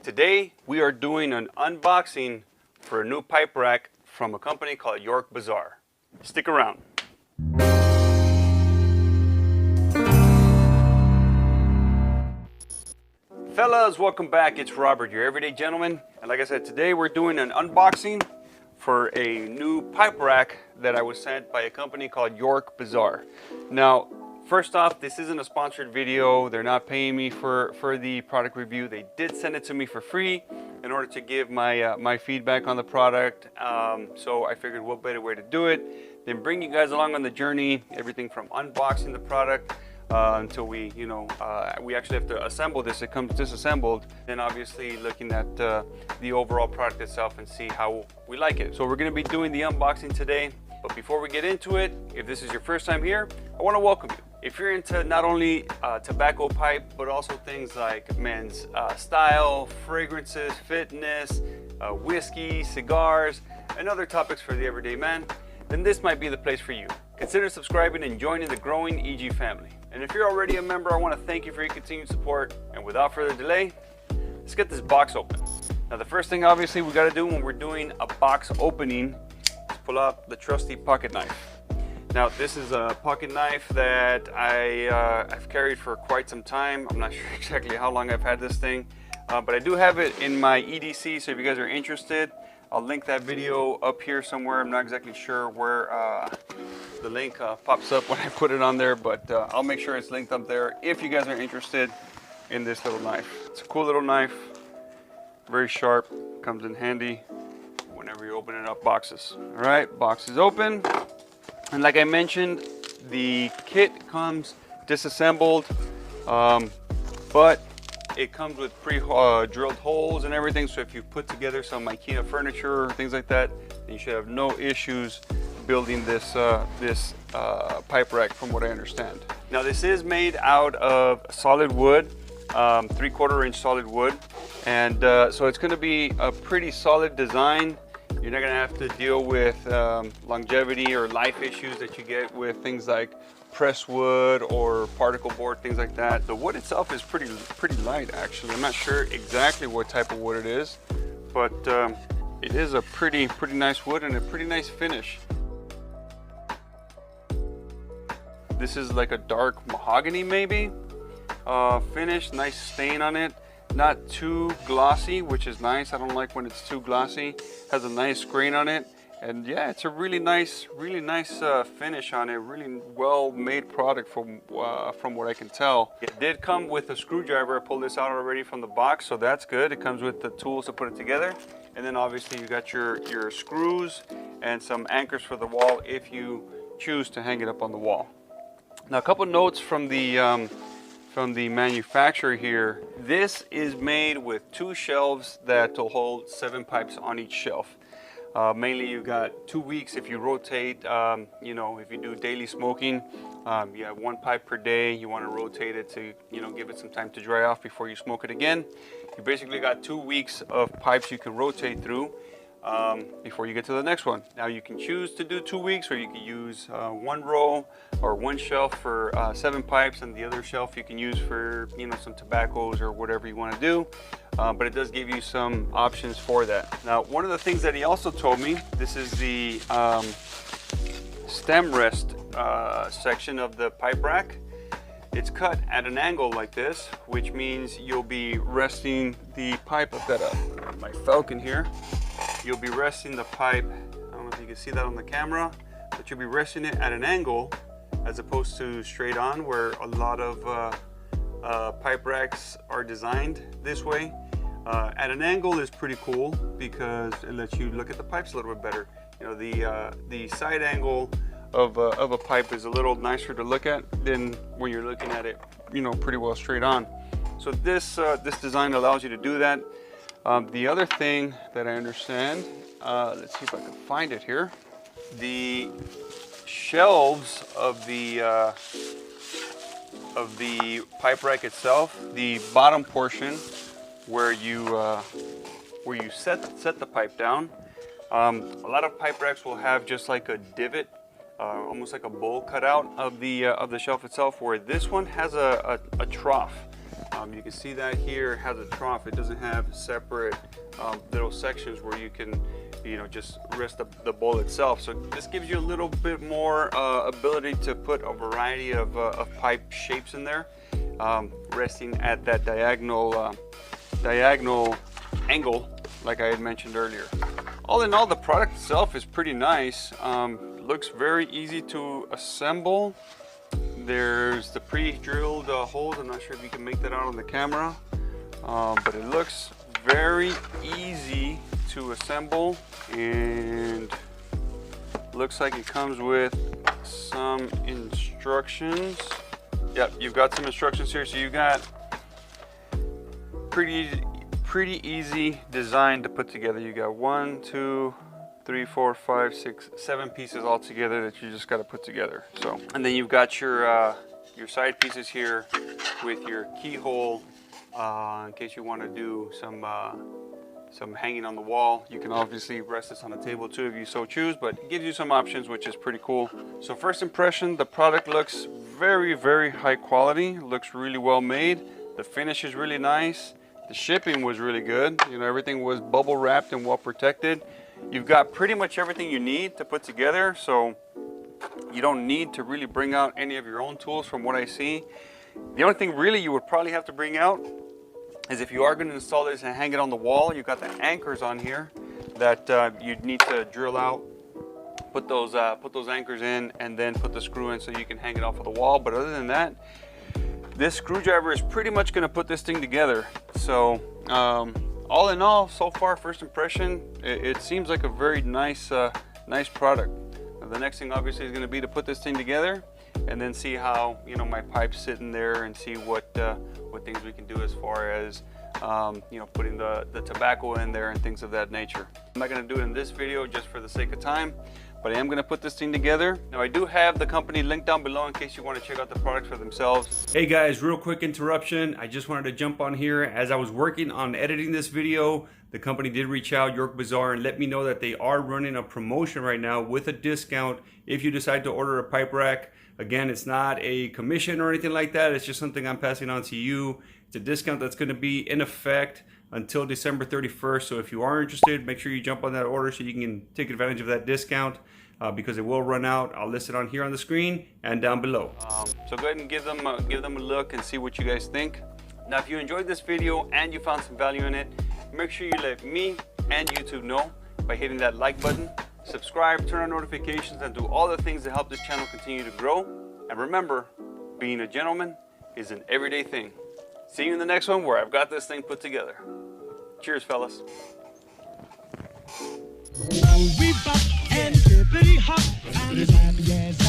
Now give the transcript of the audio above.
Today we are doing an unboxing for a new pipe rack from a company called Bazaar. Stick around. Fellas, welcome back. It's Robert, your everyday gentleman. And like I said, today we're doing an unboxing for a new pipe rack that I was sent by a company called Bazaar. Now, first off, this isn't a sponsored video. They're not paying me for the product review. They did send it to me for free in order to give my feedback on the product. So I figured what better way to do it than bring you guys along on the journey, everything from unboxing the product until we actually have to assemble this. It comes disassembled. Then obviously looking at the overall product itself and see how we like it. So we're going to be doing the unboxing today. But before we get into it, if this is your first time here, I want to welcome you. If you're into not only tobacco pipe, but also things like men's style, fragrances, fitness, whiskey, cigars, and other topics for the everyday man, then this might be the place for you. Consider subscribing and joining the growing EG family. And if you're already a member, I want to thank you for your continued support. And without further delay, let's get this box open. Now, the first thing obviously we got to do when we're doing a box opening is pull out the trusty pocket knife. Now, this is a pocket knife that I've carried for quite some time. I'm not sure exactly how long I've had this thing, but I do have it in my EDC, so if you guys are interested, I'll link that video up here somewhere. I'm not exactly sure where the link pops up when I put it on there, but I'll make sure it's linked up there if you guys are interested in this little knife. It's a cool little knife, very sharp, comes in handy whenever you're opening up boxes. All right, box is open. And like I mentioned, the kit comes disassembled, but it comes with pre-drilled holes and everything. So if you put together some IKEA furniture or things like that, then you should have no issues building this pipe rack, from what I understand. Now, this is made out of solid wood, 3/4 inch solid wood, and so it's going to be a pretty solid design. You're not going to have to deal with longevity or life issues that you get with things like press wood or particle board, things like that. The wood itself is pretty light, actually. I'm not sure exactly what type of wood it is, but it is a pretty nice wood and a pretty nice finish. This is like a dark mahogany maybe finish, nice stain on it. Not too glossy, which is nice. I don't like when it's too glossy. Has a nice grain on it, and yeah, it's a really nice finish on it. Really well-made product from what I can tell. It did come with a screwdriver. I pulled this out already from the box, so that's good. It comes with the tools to put it together, and then obviously you got your screws and some anchors for the wall if you choose to hang it up on the wall. Now, a couple notes from the manufacturer here. This is made with 2 shelves that will hold 7 pipes on each shelf. Mainly you got 2 weeks if you rotate, if you do daily smoking, you have 1 pipe per day. You want to rotate it to, give it some time to dry off before you smoke it again. You basically got 2 weeks of pipes you can rotate through before you get to the next one. Now, you can choose to do 2 weeks, or you can use 1 row or 1 shelf for 7 pipes, and the other shelf you can use for some tobaccos or whatever you want to do. But it does give you some options for that. Now, one of the things that he also told me, this is the stem rest section of the pipe rack. It's cut at an angle like this, which means you'll be resting the pipe. I've got my Falcon here. You'll be resting the pipe, I don't know if you can see that on the camera, but you'll be resting it at an angle as opposed to straight on, where a lot of pipe racks are designed this way. At an angle is pretty cool because it lets you look at the pipes a little bit better. The side angle of a pipe is a little nicer to look at than when you're looking at it, pretty well straight on. So this design allows you to do that. The other thing that I understand, let's see if I can find it here. The shelves of the pipe rack itself, the bottom portion where you set the pipe down. A lot of pipe racks will have just like a divot, almost like a bowl cut out of the shelf itself, where this one has a trough. You can see that here it has a trough. It doesn't have separate little sections where you can, you know, just rest the bowl itself. So this gives you a little bit more ability to put a variety of pipe shapes in there, resting at that diagonal angle like I had mentioned earlier. All in all, the product itself is pretty nice. Looks very easy to assemble. There's the pre-drilled holes. I'm not sure if you can make that out on the camera, but it looks very easy to assemble, and looks like it comes with some instructions. Yep, you've got some instructions here. So you got pretty easy design to put together. You got 1, 2, 3, 4, 5, 6, 7 pieces all together that you just got to put together. So, and then you've got your side pieces here with your keyhole in case you want to do some hanging on the wall. You can obviously rest this on a table too if you so choose, but it gives you some options, which is pretty cool. So first impression, the product looks very high quality. Looks really well made. The finish is really nice. The shipping was really good. You know, everything was bubble wrapped and well protected. You've got pretty much everything you need to put together, so you don't need to really bring out any of your own tools from what I see. The only thing really you would probably have to bring out is if you are going to install this and hang it on the wall. You've got the anchors on here that you'd need to drill out, put those anchors in, and then put the screw in so you can hang it off of the wall. But other than that, this screwdriver is pretty much going to put this thing together. So all in all, so far, first impression, it seems like a very nice product. Now, the next thing obviously is going to be to put this thing together and then see how, you know, my pipes sit in there and see what things we can do as far as you know, putting the tobacco in there and things of that nature. I'm not going to do it in this video just for the sake of time, but I am going to put this thing together. Now, I do have the company linked down below in case you want to check out the products for themselves. Hey guys, real quick interruption. I just wanted to jump on here. As I was working on editing this video, the company did reach out, York Bazaar, and let me know that they are running a promotion right now with a discount if you decide to order a pipe rack. Again, it's not a commission or anything like that. It's just something I'm passing on to you. It's a discount that's going to be in effect until December 31st. So if you are interested, make sure you jump on that order so you can take advantage of that discount because it will run out. I'll list it on here on the screen and down below. So go ahead and give them a look and see what you guys think. Now, if you enjoyed this video and you found some value in it, make sure you let me and YouTube know by hitting that like button. Subscribe, turn on notifications, and do all the things to help this channel continue to grow. And remember, being a gentleman is an everyday thing. See you in the next one where I've got this thing put together. Cheers, fellas. We bop and hippity hop, I'm as happy as